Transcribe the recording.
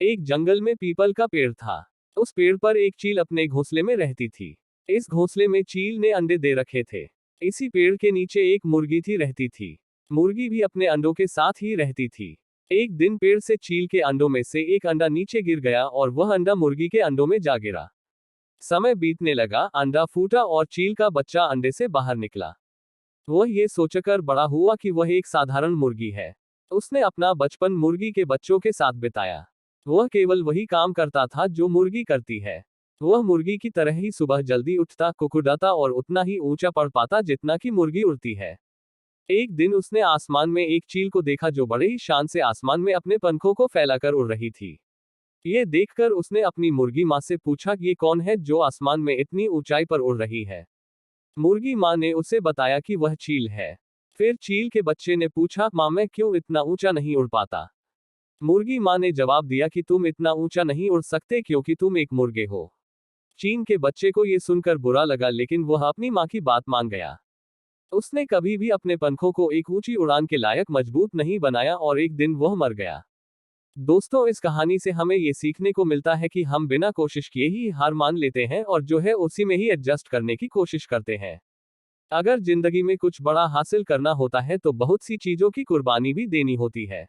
एक जंगल में पीपल का पेड़ था। उस पेड़ पर एक चील अपने घोंसले में रहती थी। इस घोंसले में चील ने अंडे दे रखे थे। इसी पेड़ के नीचे एक मुर्गी थी रहती थी। मुर्गी भी अपने अंडों के साथ ही रहती थी। एक दिन पेड़ से चील के अंडों में से एक अंडा नीचे गिर गया और वह अंडा मुर्गी के अंडों में जा गिरा। समय बीतने लगा, अंडा फूटा और चील का बच्चा अंडे से बाहर निकला। वह ये सोचकर बड़ा हुआ कि वह एक साधारण मुर्गी है। उसने अपना बचपन मुर्गी के बच्चों के साथ बिताया। वह केवल वही काम करता था जो मुर्गी करती है। वह मुर्गी की तरह ही सुबह जल्दी उठता, कुकुरदाता और उतना ही ऊंचा पड़ पाता जितना कि मुर्गी उड़ती है। एक दिन उसने आसमान में एक चील को देखा जो बड़े ही शान से आसमान में अपने पंखों को फैलाकर उड़ रही थी। ये देखकर उसने अपनी मुर्गी माँ से पूछा, ये कौन है जो आसमान में इतनी ऊंचाई पर उड़ रही है? मुर्गी माँ ने उसे बताया कि वह चील है। फिर चील के बच्चे ने पूछा, माँ मैं क्यों इतना ऊंचा नहीं उड़ पाता? मुर्गी माँ ने जवाब दिया कि तुम इतना ऊंचा नहीं उड़ सकते क्योंकि तुम एक मुर्गे हो। चीन के बच्चे को ये सुनकर बुरा लगा, लेकिन वह अपनी माँ की बात मान गया। उसने कभी भी अपने पंखों को एक ऊंची उड़ान के लायक मजबूत नहीं बनाया और एक दिन वह मर गया। दोस्तों, इस कहानी से हमें ये सीखने को मिलता है कि हम बिना कोशिश किए ही हार मान लेते हैं और जो है उसी में ही एडजस्ट करने की कोशिश करते हैं। अगर जिंदगी में कुछ बड़ा हासिल करना होता है तो बहुत सी चीजों की कुर्बानी भी देनी होती है।